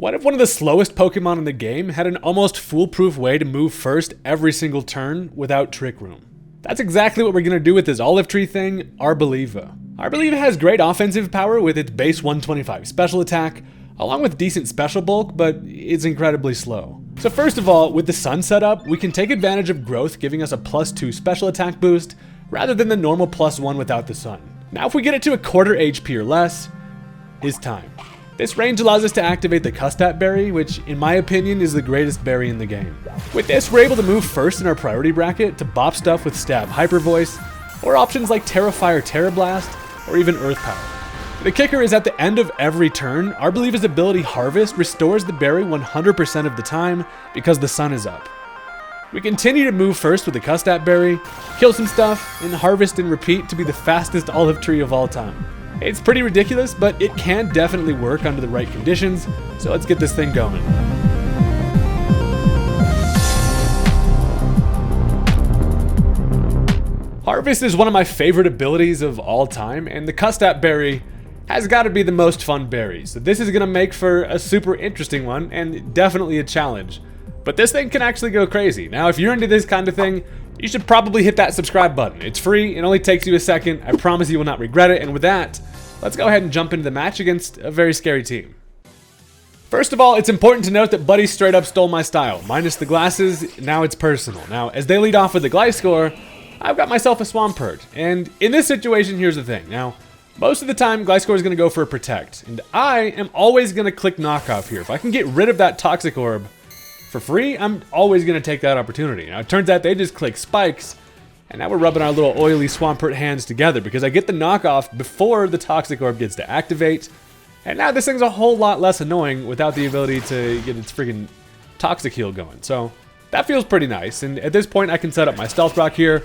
What if one of the slowest Pokemon in the game had an almost foolproof way to move first every single turn without Trick Room? That's exactly what we're going to do with this olive tree thing, Arboliva. Arboliva has great offensive power with its base 125 special attack, along with decent special bulk, but it's incredibly slow. So first of all, with the sun setup, we can take advantage of growth giving us a +2 special attack boost, rather than the normal +1 without the sun. Now if we get it to a quarter HP or less, it's time. This range allows us to activate the Custap berry, which in my opinion is the greatest berry in the game. With this, we're able to move first in our priority bracket to bop stuff with Stab Hyper Voice, or options like Terra Fire Terra Blast, or even Earth Power. The kicker is at the end of every turn, Arboliva's ability Harvest restores the berry 100% of the time because the sun is up. We continue to move first with the Custap berry, kill some stuff, and harvest and repeat to be the fastest olive tree of all time. It's pretty ridiculous, but it can definitely work under the right conditions, so let's get this thing going. Harvest is one of my favorite abilities of all time, and the Custap berry has got to be the most fun berry, so this is going to make for a super interesting one, and definitely a challenge. But this thing can actually go crazy. Now, if you're into this kind of thing, you should probably hit that subscribe button. It's free, it only takes you a second, I promise you will not regret it, and with that, let's go ahead and jump into the match against a very scary team. First of all, it's important to note that Buddy straight up stole my style. Minus the glasses, now it's personal. Now, as they lead off with the Gliscor, I've got myself a Swampert, and in this situation, here's the thing. Now, most of the time, Gliscor is going to go for a Protect, and I am always going to click Knockoff here. If I can get rid of that Toxic Orb for free, I'm always going to take that opportunity. Now, it turns out they just click Spikes, and now we're rubbing our little oily Swampert hands together because I get the Knockoff before the Toxic Orb gets to activate, and now this thing's a whole lot less annoying without the ability to get its friggin' Toxic Heal going. So, that feels pretty nice, and at this point, I can set up my Stealth Rock here.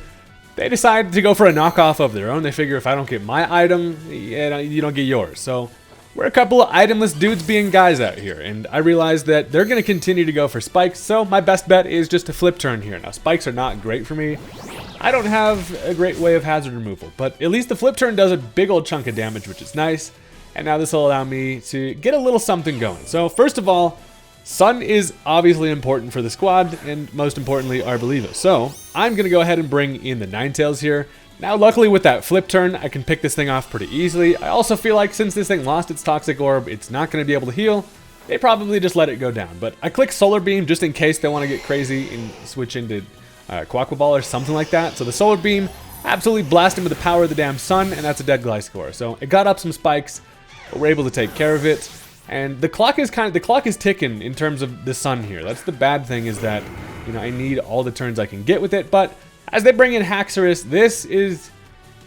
They decide to go for a knockoff of their own. They figure if I don't get my item, you don't get yours. So we're a couple of itemless dudes being guys out here, and I realize that they're going to continue to go for spikes, so my best bet is just a flip turn here. Now, spikes are not great for me. I don't have a great way of hazard removal, but at least the flip turn does a big old chunk of damage, which is nice, and now this will allow me to get a little something going. So first of all, Sun is obviously important for the squad, and most importantly, Arboliva. So, I'm going to go ahead and bring in the Ninetales here. Now, luckily with that flip turn, I can pick this thing off pretty easily. I also feel like since this thing lost its Toxic Orb, it's not going to be able to heal. They probably just let it go down. But I click Solar Beam just in case they want to get crazy and switch into Quaquaball or something like that. So the Solar Beam absolutely blast him with the power of the damn sun, and that's a dead Gliscor. So it got up some spikes, but we're able to take care of it. And the clock is ticking in terms of the sun here. That's the bad thing, is that, you know, I need all the turns I can get with it. But as they bring in Haxorus, this is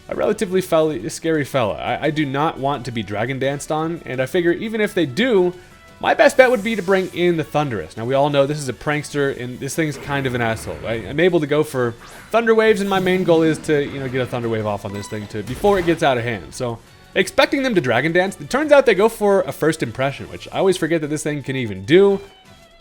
a relatively scary fella. I do not want to be Dragon Danced on, and I figure even if they do, my best bet would be to bring in the Thundurus. Now, we all know this is a prankster, and this thing's kind of an asshole. I'm able to go for Thunder Waves, and my main goal is to, you know, get a Thunder Wave off on this thing before it gets out of hand. So, expecting them to Dragon Dance, it turns out they go for a First Impression, which I always forget that this thing can even do,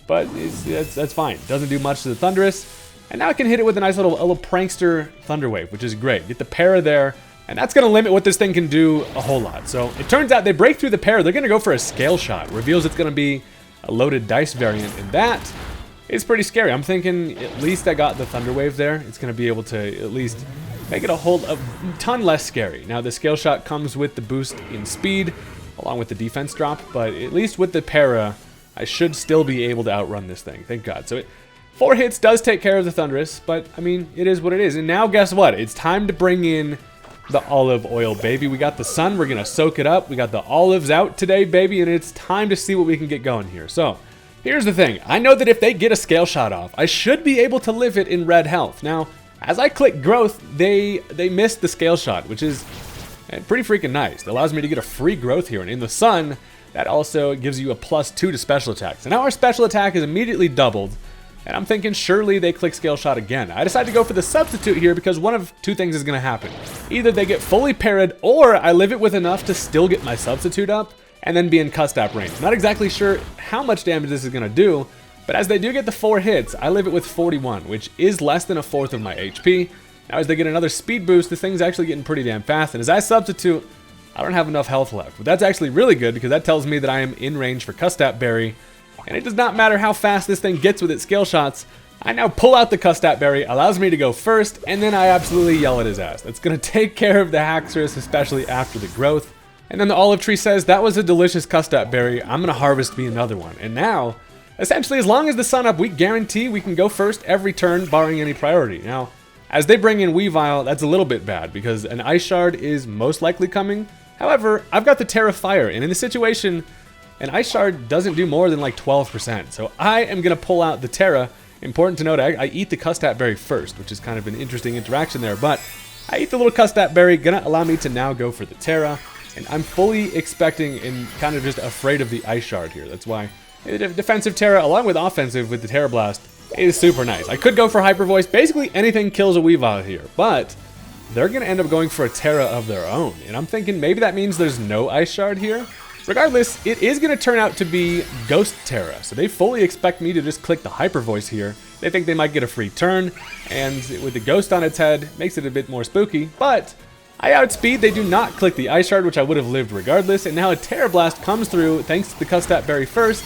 but that's fine. It doesn't do much to the Thundurus, and now I can hit it with a nice little prankster Thunder Wave, which is great. Get the para there, and that's going to limit what this thing can do a whole lot. So it turns out they break through the para. They're going to go for a Scale Shot. Reveals it's going to be a loaded dice variant, and that is pretty scary. I'm thinking at least I got the Thunder Wave there. It's going to be able to at least make it a ton less scary. Now, the Scale Shot comes with the boost in speed, along with the defense drop, but at least with the para, I should still be able to outrun this thing, thank God. So 4 hits does take care of the Thundurus, but, I mean, it is what it is. And now, guess what? It's time to bring in the olive oil, baby. We got the sun, we're gonna soak it up. We got the olives out today, baby, and it's time to see what we can get going here. So, here's the thing. I know that if they get a Scale Shot off, I should be able to live it in red health. Now, as I click growth, they missed the Scale Shot, which is pretty freaking nice. It allows me to get a free growth here, and in the sun, that also gives you a +2 to special attacks. So now our special attack is immediately doubled, and I'm thinking surely they click Scale Shot again. I decided to go for the substitute here because one of two things is going to happen. Either they get fully parried, or I live it with enough to still get my substitute up, and then be in Custap range. Not exactly sure how much damage this is going to do, but as they do get the 4 hits, I live it with 41, which is less than a fourth of my HP. Now as they get another speed boost, this thing's actually getting pretty damn fast, and as I substitute, I don't have enough health left. But that's actually really good because that tells me that I am in range for Custap Berry, And it does not matter how fast this thing gets with its skill shots. I now pull out the Custap Berry, allows me to go first, and then I absolutely yell at his ass. That's going to take care of the Haxorus, especially after the growth. And then the Olive Tree says, that was a delicious Custap Berry, I'm going to harvest me another one. And now, essentially, as long as the sun up, we guarantee we can go first every turn, barring any priority. Now, as they bring in Weavile, that's a little bit bad, because an Ice Shard is most likely coming. However, I've got the Terra Fire, and in this situation, an Ice Shard doesn't do more than like 12%. So I am going to pull out the Terra. Important to note, I eat the Custap Berry first, which is kind of an interesting interaction there, but I eat the little Custap Berry, gonna allow me to now go for the Terra, and I'm fully expecting and kind of just afraid of the Ice Shard here. That's why the defensive Terra, along with offensive with the Terra Blast, is super nice. I could go for Hyper Voice, basically anything kills a Weavile here, but they're gonna end up going for a Terra of their own, and I'm thinking maybe that means there's no Ice Shard here. Regardless, it is going to turn out to be Ghost Terra, so they fully expect me to just click the Hyper Voice here. They think they might get a free turn, and with the Ghost on its head, makes it a bit more spooky, but I outspeed. They do not click the Ice Shard, which I would have lived regardless, and now a Terra Blast comes through thanks to the Custap Berry first,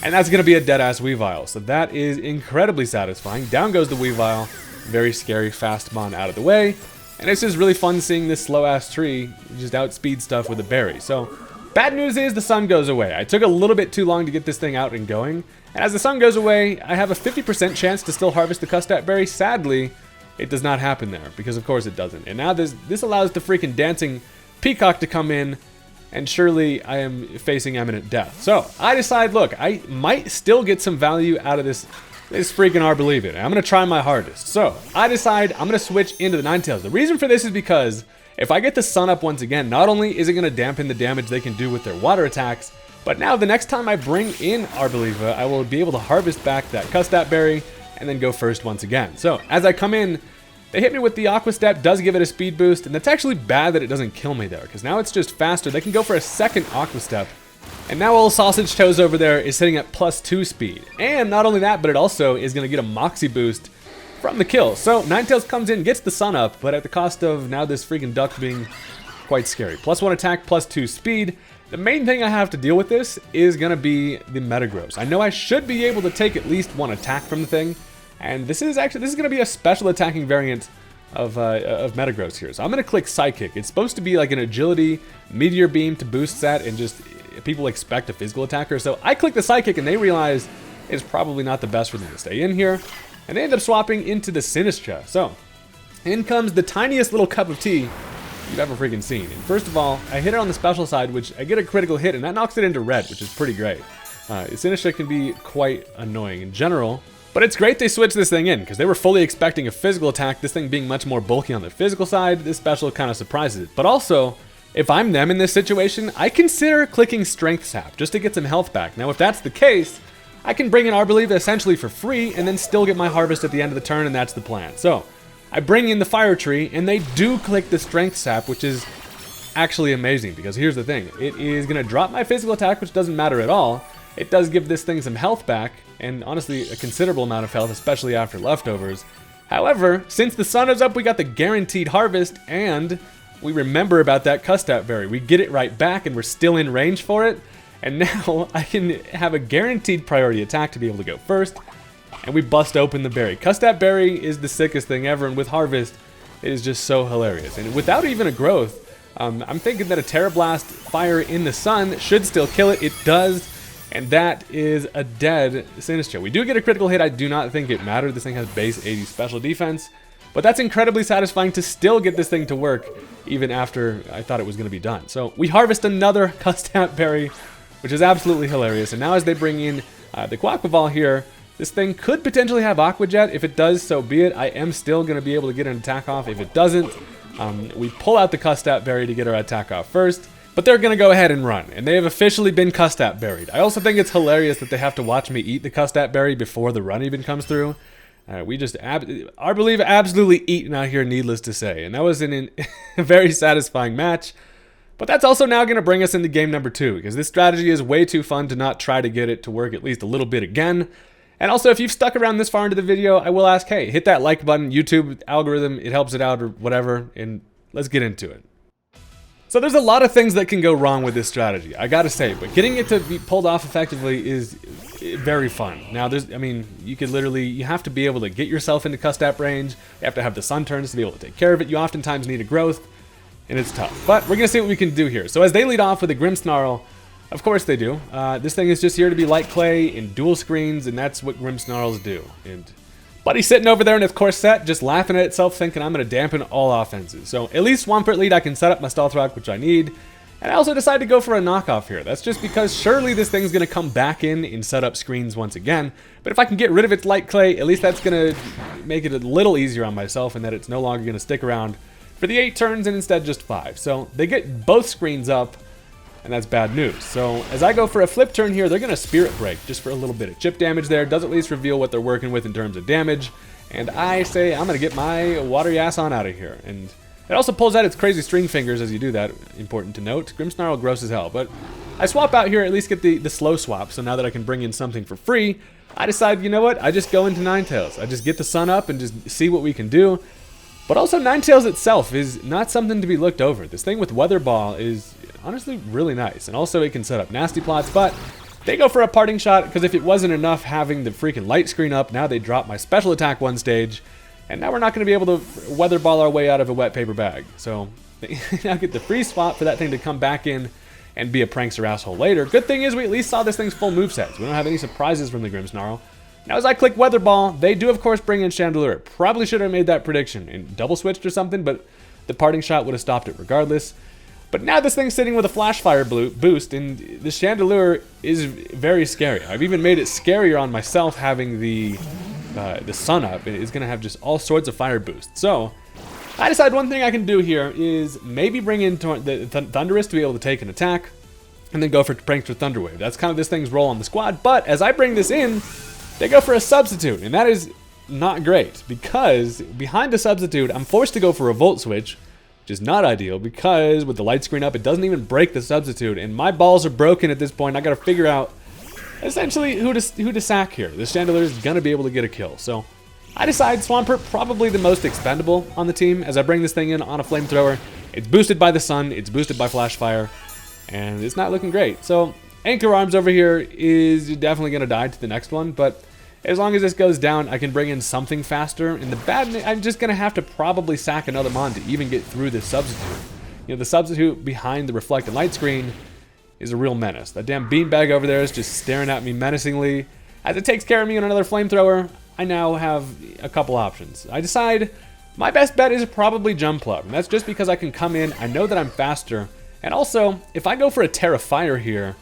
and that's going to be a dead-ass Weavile, so that is incredibly satisfying. Down goes the Weavile, very scary fast mon out of the way, and it's just really fun seeing this slow-ass tree just outspeed stuff with a berry, so bad news is the sun goes away. I took a little bit too long to get this thing out and going. And as the sun goes away, I have a 50% chance to still harvest the Custap Berry. Sadly, it does not happen there, because of course it doesn't. And now this allows the freaking dancing peacock to come in, and surely I am facing imminent death. So I decide, look, I might still get some value out of this freaking Arboliva. I'm going to try my hardest. So I decide I'm going to switch into the Ninetales. The reason for this is because if I get the sun up once again, not only is it going to dampen the damage they can do with their water attacks, but now the next time I bring in Arboliva, I will be able to harvest back that Custap Berry and then go first once again. So as I come in, they hit me with the Aqua Step, does give it a speed boost, and that's actually bad that it doesn't kill me there, because now it's just faster. They can go for a second Aqua Step, and now old Sausage Toes over there is sitting at +2 speed. And not only that, but it also is going to get a Moxie boost from the kill. So Ninetales comes in, gets the sun up, but at the cost of now this freaking duck being quite scary. +1 attack, +2 speed. The main thing I have to deal with this is going to be the Metagross. I know I should be able to take at least one attack from the thing, and this is going to be a special attacking variant of Metagross here. So I'm going to click Psychic. It's supposed to be like an agility Meteor Beam to boost that, and just people expect a physical attacker. So I click the Psychic, and they realize it's probably not the best for them to stay in here. And they end up swapping into the Sinistra. So, in comes the tiniest little cup of tea you've ever freaking seen. And first of all, I hit it on the special side, which I get a critical hit, and that knocks it into red, which is pretty great. Sinistra can be quite annoying in general, but it's great they switched this thing in, because they were fully expecting a physical attack, this thing being much more bulky on the physical side. This special kind of surprises it. But also, if I'm them in this situation, I consider clicking Strength Sap, just to get some health back. Now, if that's the case, I can bring in Arboliva essentially for free and then still get my harvest at the end of the turn, and that's the plan. So I bring in the Fire Tree, and they do click the Strength Sap, which is actually amazing, because here's the thing. It is going to drop my physical attack, which doesn't matter at all. It does give this thing some health back, and honestly a considerable amount of health, especially after leftovers. However, since the sun is up, we got the guaranteed harvest, and we remember about that Custap Berry. We get it right back, and we're still in range for it. And now I can have a guaranteed priority attack to be able to go first. And we bust open the berry. Custap Berry is the sickest thing ever, and with Harvest, it is just so hilarious. And without even a growth, I'm thinking that a Terra Blast Fire in the sun should still kill it. It does, and that is a dead Sinistra. We do get a critical hit. I do not think it mattered. This thing has base 80 special defense. But that's incredibly satisfying to still get this thing to work, even after I thought it was going to be done. So we harvest another Custap Berry, which is absolutely hilarious. And now as they bring in the Quaquaval here, this thing could potentially have Aqua Jet. If it does, so be it. I am still going to be able to get an attack off. If it doesn't, we pull out the Custap Berry to get our attack off first. But they're going to go ahead and run, and they have officially been Custap Berried. I also think it's hilarious that they have to watch me eat the Custap Berry before the run even comes through. We just, Arboliva absolutely eaten out here, needless to say. And that was a very satisfying match. But that's also now going to bring us into game number 2, because this strategy is way too fun to not try to get it to work at least a little bit again. And also, if you've stuck around this far into the video, I will ask, hey, hit that like button, YouTube algorithm, it helps it out or whatever, and let's get into it. So there's a lot of things that can go wrong with this strategy, I gotta say, but getting it to be pulled off effectively is very fun. Now, I mean, you could literally, you have to be able to get yourself into Custap range. You have to have the sun turns to be able to take care of it. You oftentimes need a growth, and it's tough. But we're going to see what we can do here. So as they lead off with a Grimmsnarl, of course they do. This thing is just here to be light clay in dual screens, and that's what Grimmsnarls do. And Buddy's sitting over there in its corset, just laughing at itself, thinking I'm going to dampen all offenses. So at least Swampert lead, I can set up my Stealth Rock, which I need. And I also decided to go for a knockoff here. That's just because surely this thing's going to come back in and set up screens once again. But if I can get rid of its light clay, at least that's going to make it a little easier on myself, and that it's no longer going to stick around for the 8 turns and instead just 5. So they get both screens up, and that's bad news. So as I go for a flip turn here, they're going to Spirit Break just for a little bit of chip damage there. Does at least reveal what they're working with in terms of damage. And I say I'm going to get my watery ass on out of here. And it also pulls out its crazy string fingers as you do that, important to note. Grimmsnarl gross as hell, but I swap out here, at least get the slow swap, so now that I can bring in something for free, I decide, you know what, I just go into Ninetales. I just get the sun up and just see what we can do. But also, Ninetales itself is not something to be looked over. This thing with Weather Ball is honestly really nice, and also it can set up nasty plots, but they go for a parting shot, because if it wasn't enough having the freaking light screen up, now they drop my special attack one stage. And now we're not going to be able to weather ball our way out of a wet paper bag. So they now get the free spot for that thing to come back in and be a prankster asshole later. Good thing is we at least saw this thing's full movesets. We don't have any surprises from the Grimmsnarl. Now as I click Weather Ball, they do of course bring in Chandelure. Probably should have made that prediction and double switched or something, but the parting shot would have stopped it regardless. But now this thing's sitting with a Flash Fire boost, and the Chandelure is very scary. I've even made it scarier on myself having the sun up. It's going to have just all sorts of fire boosts. So I decide one thing I can do here is maybe bring in the Thundurus to be able to take an attack, and then go for Prankster Thunderwave. That's kind of this thing's role on the squad. But as I bring this in, they go for a substitute, and that is not great, because behind the substitute, I'm forced to go for a Volt Switch, which is not ideal, because with the light screen up, it doesn't even break the substitute, and my balls are broken at this point. I got to figure out essentially who to sack here. This Chandelure is going to be able to get a kill. So I decide Swampert probably the most expendable on the team as I bring this thing in on a flamethrower. It's boosted by the sun, it's boosted by Flash Fire, and it's not looking great. So Anchor Arms over here is definitely going to die to the next one, but as long as this goes down, I can bring in something faster. And the bad, I'm just going to have to probably sack another Mon to even get through this substitute. You know, the substitute behind the reflected light screen is a real menace. That damn beanbag over there is just staring at me menacingly. As it takes care of me on another flamethrower, I now have a couple options. I decide my best bet is probably Jumpluff, and that's just because I can come in, I know that I'm faster, and also, if I go for a Terra Fire here,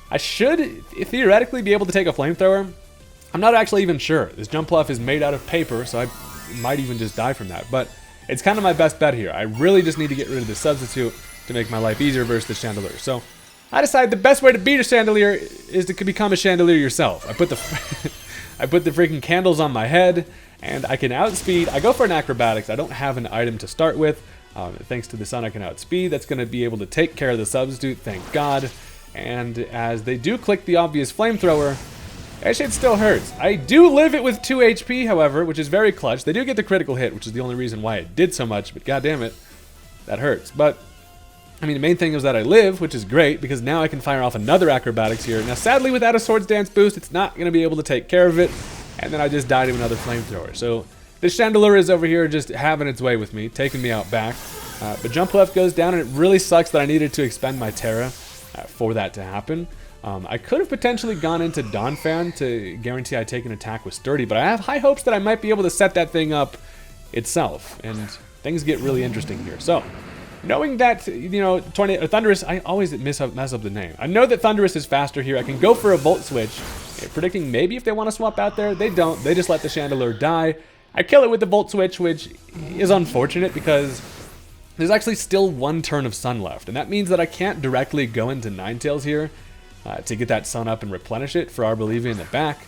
I should theoretically be able to take a flamethrower. I'm not actually even sure. This Jumpluff is made out of paper, so I might even just die from that, but it's kind of my best bet here. I really just need to get rid of the substitute to make my life easier versus the Chandelure. So I decide the best way to beat a Chandelure is to become a Chandelure yourself. I put the I put the freaking candles on my head, and I can outspeed. I go for an acrobatics. I don't have an item to start with. Thanks to the sun, I can outspeed. That's going to be able to take care of the substitute, thank God. And as they do click the obvious flamethrower, that shit still hurts. I do live it with 2 HP, however, which is very clutch. They do get the critical hit, which is the only reason why it did so much, but goddammit, that hurts. But I mean, the main thing is that I live, which is great, because now I can fire off another acrobatics here. Now, sadly, without a Swords Dance boost, it's not going to be able to take care of it, and then I just died to another flamethrower. So this Chandelure is over here just having its way with me, taking me out back. But Jump Left goes down, and it really sucks that I needed to expend my Terra for that to happen. I could have potentially gone into Donphan to guarantee I take an attack with Sturdy, but I have high hopes that I might be able to set that thing up itself, and things get really interesting here. So, knowing that, you know, Thundurus, I always mess up the name. I know that Thundurus is faster here. I can go for a Volt Switch, predicting maybe if they want to swap out there. They don't. They just let the Chandelure die. I kill it with the Volt Switch, which is unfortunate because there's actually still one turn of sun left, and that means that I can't directly go into Ninetales here to get that sun up and replenish it for Arboliva in the back.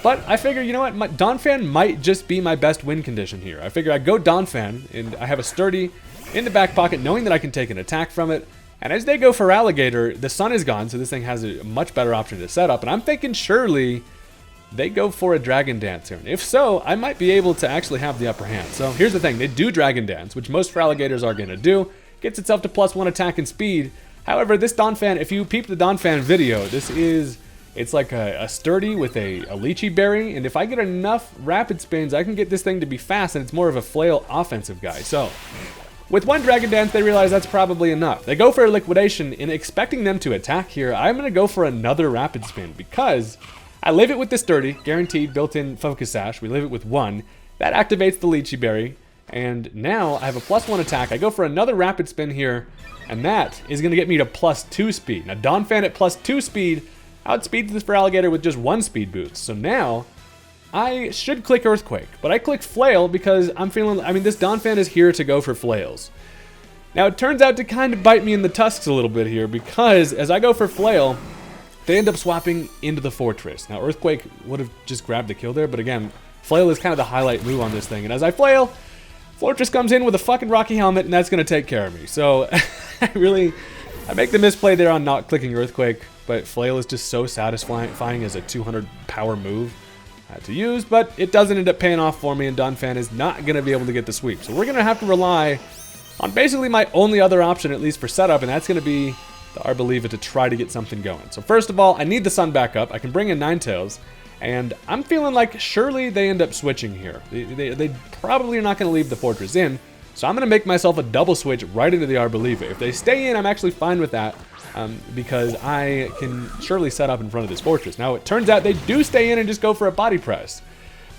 But I figure, you know what, Donphan might just be my best win condition here. I figure I go Donphan, and I have a Sturdy in the back pocket, knowing that I can take an attack from it. And as they go for Alligator, the sun is gone, so this thing has a much better option to set up. And I'm thinking surely they go for a Dragon Dance here. And if so, I might be able to actually have the upper hand. So here's the thing, they do Dragon Dance, which most for Alligators are going to do. Gets itself to +1 attack and speed. However, this Donphan, if you peep the Donphan video, it's It's like a sturdy with a lychee berry, and if I get enough rapid spins, I can get this thing to be fast, and it's more of a flail offensive guy. So, with one Dragon Dance, they realize that's probably enough. They go for a liquidation, and expecting them to attack here, I'm going to go for another rapid spin, because I live it with the sturdy, guaranteed built-in focus sash. We live it with 1. That activates the lychee berry. And now I have a +1 attack. I go for another rapid spin here, and that is going to get me to +2 speed. Now, Donphan at +2 speed outspeeds this Feraligatr with just 1 speed boost. So now I should click Earthquake, but I click Flail because I'm feeling, this Donphan is here to go for flails. Now, it turns out to kind of bite me in the tusks a little bit here, because as I go for Flail, they end up swapping into the Fortress. Now, Earthquake would have just grabbed the kill there, but again, Flail is kind of the highlight move on this thing. And as I flail, Fortress comes in with a fucking Rocky Helmet, and that's going to take care of me. So, I make the misplay there on not clicking Earthquake, but Flail is just so satisfying as a 200 power move to use, but it doesn't end up paying off for me, and Donphan is not going to be able to get the sweep. So we're going to have to rely on basically my only other option, at least for setup, and that's going to be the Arboliva to try to get something going. So first of all, I need the sun back up. I can bring in Ninetales. And I'm feeling like surely they end up switching here. They probably are not going to leave the Fortress in, so I'm going to make myself a double switch right into the Arboliva. If they stay in, I'm actually fine with that, because I can surely set up in front of this Fortress. Now, it turns out they do stay in and just go for a body press.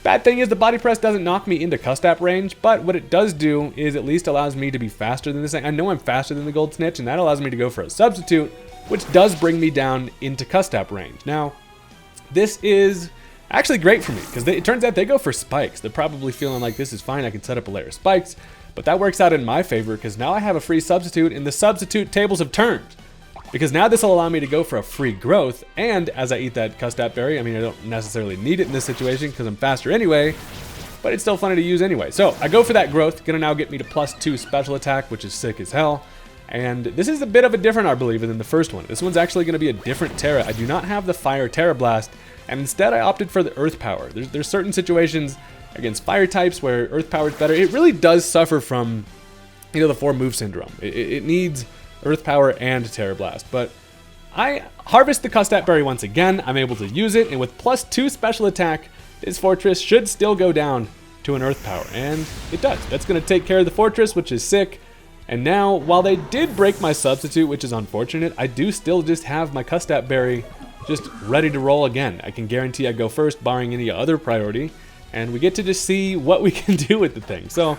Bad thing is the body press doesn't knock me into Custap range, but what it does do is at least allows me to be faster than this thing. I know I'm faster than the Gold Snitch, and that allows me to go for a substitute, which does bring me down into Custap range. Now, this is actually great for me, because it turns out they go for spikes. They're probably feeling like this is fine, I can set up a layer of spikes, but that works out in my favor, because now I have a free substitute, and the substitute tables have turned. Because now this will allow me to go for a free growth, and as I eat that Custap berry, I don't necessarily need it in this situation, because I'm faster anyway, but it's still funny to use anyway. So I go for that growth, gonna now get me to +2 special attack, which is sick as hell. And this is a bit of a different Arboliva than the first one. This one's actually going to be a different Terra. I do not have the Fire Terra Blast, and instead I opted for the Earth Power. There's certain situations against fire types where Earth Power is better. It really does suffer from, the 4-move syndrome. It needs Earth Power and Terra Blast. But I harvest the Custap Berry once again. I'm able to use it, and with +2 special attack, this Fortress should still go down to an Earth Power. And it does. That's going to take care of the Fortress, which is sick. And now, while they did break my substitute, which is unfortunate, I do still just have my Custap Berry just ready to roll again. I can guarantee I go first, barring any other priority, and we get to just see what we can do with the thing. So,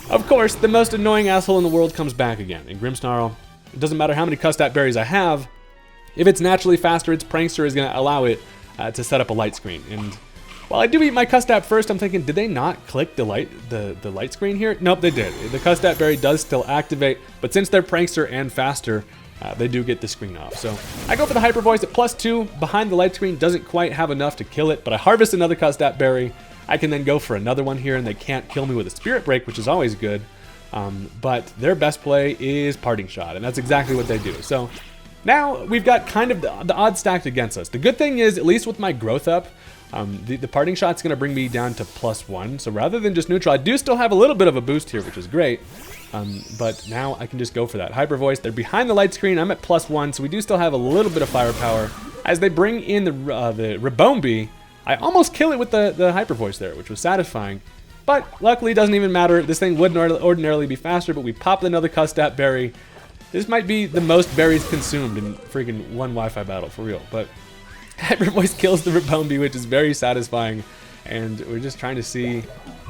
of course, the most annoying asshole in the world comes back again. And Grimmsnarl, it doesn't matter how many Custap Berries I have, if it's naturally faster, its Prankster is going to allow it to set up a light screen. And while I do eat my Custap first, I'm thinking, did they not click the light screen here? Nope, they did. The Custap Berry does still activate, but since they're Prankster and faster, they do get the screen off. So I go for the Hyper Voice at +2. Behind the light screen doesn't quite have enough to kill it, but I harvest another Custap Berry. I can then go for another one here, and they can't kill me with a Spirit Break, which is always good. But their best play is Parting Shot, and that's exactly what they do. So now we've got kind of the odds stacked against us. The good thing is, at least with my growth up, the Parting Shot's going to bring me down to +1. So rather than just neutral, I do still have a little bit of a boost here, which is great. But now I can just go for that Hyper Voice. They're behind the light screen. I'm at +1, so we do still have a little bit of firepower. As they bring in the Rabombi, I almost kill it with the Hyper Voice there, which was satisfying. But luckily, it doesn't even matter. This thing would ordinarily be faster, but we popped another Custap Berry. This might be the most berries consumed in freaking one Wi-Fi battle, for real. But Hyper Voice kills the Rabombi, which is very satisfying. And we're just trying to see,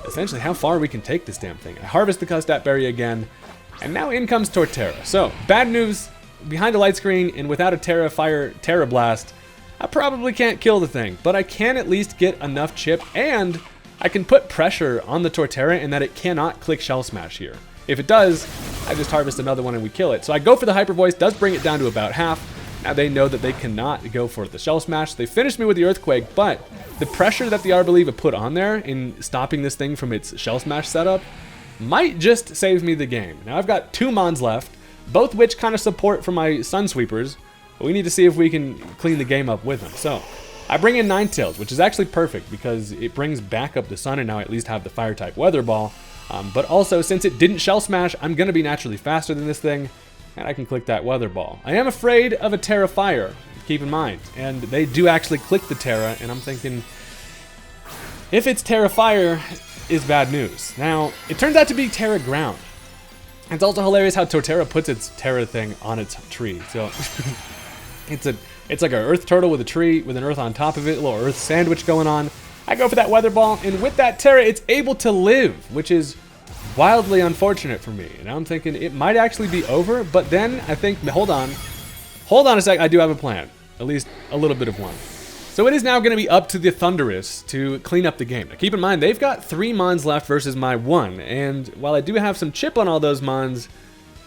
essentially, how far we can take this damn thing. I harvest the Custap Berry again, and now in comes Torterra. So, bad news, behind a light screen and without a Terra Blast, I probably can't kill the thing. But I can at least get enough chip, and I can put pressure on the Torterra in that it cannot click Shell Smash here. If it does, I just harvest another one and we kill it. So I go for the Hyper Voice, does bring it down to about half. Now they know that they cannot go for the Shell Smash. They finished me with the Earthquake, but the pressure that the Arboliva put on there in stopping this thing from its Shell Smash setup might just save me the game. Now I've got 2 Mons left, both which kind of support for my Sun Sweepers, but we need to see if we can clean the game up with them. So I bring in Ninetales, which is actually perfect because it brings back up the Sun, and now I at least have the Fire type Weather Ball. But also, since it didn't Shell Smash, I'm going to be naturally faster than this thing, and I can click that Weather Ball. I am afraid of a Terra Fire, keep in mind. And they do actually click the Terra, and I'm thinking, if it's Terra Fire, is bad news. Now, it turns out to be Terra Ground. It's also hilarious how Torterra puts its Terra thing on its tree. So it's like an earth turtle with a tree with an earth on top of it, a little earth sandwich going on. I go for that weather ball, and with that Terra, it's able to live, which is wildly unfortunate for me. And I'm thinking it might actually be over, but then I think, hold on a sec, I do have a plan, at least a little bit of one. So it is now going to be up to the Thundurus to clean up the game. Now keep in mind, they've got 3 Mons left versus my 1, and while I do have some chip on all those Mons,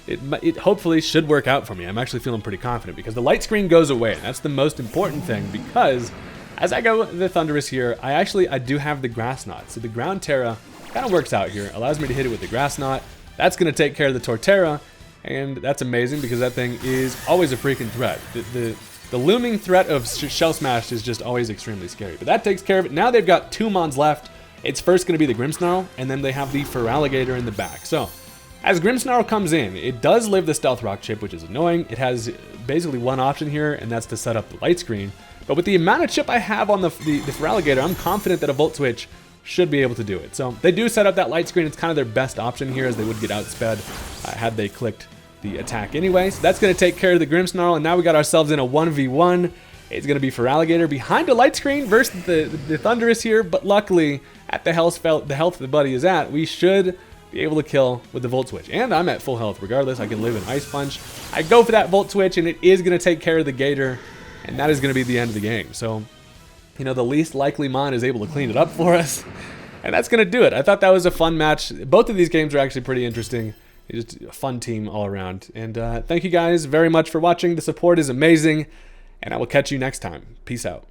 it hopefully should work out for me. I'm actually feeling pretty confident because the light screen goes away, and that's the most important thing, because as I go with the Thundurus here, I do have the Grass Knot. So the Ground Terra kind of works out here, allows me to hit it with the Grass Knot. That's going to take care of the Torterra, and that's amazing because that thing is always a freaking threat. The looming threat of Shell Smash is just always extremely scary, but that takes care of it. Now they've got 2 Mons left. It's first going to be the Grimmsnarl, and then they have the Feraligatr in the back. So as Grimmsnarl comes in, it does live the Stealth Rock chip, which is annoying. It has basically one option here, and that's to set up the light screen. But with the amount of chip I have on the Feraligatr, I'm confident that a Volt Switch should be able to do it. So they do set up that light screen. It's kind of their best option here, as they would get outsped had they clicked the attack anyway. So that's going to take care of the Grimmsnarl, and now we got ourselves in a 1v1. It's going to be Feraligatr behind a light screen versus the Thundurus here, but luckily at the health the buddy is at, we should be able to kill with the Volt Switch. And I'm at full health regardless. I can live in Ice Punch. I go for that Volt Switch, and it is going to take care of the Gator, and that is going to be the end of the game. So, you know, the least likely Mon is able to clean it up for us, and that's going to do it. I thought that was a fun match. Both of these games are actually pretty interesting. It's just a fun team all around. And thank you guys very much for watching. The support is amazing, and I will catch you next time. Peace out.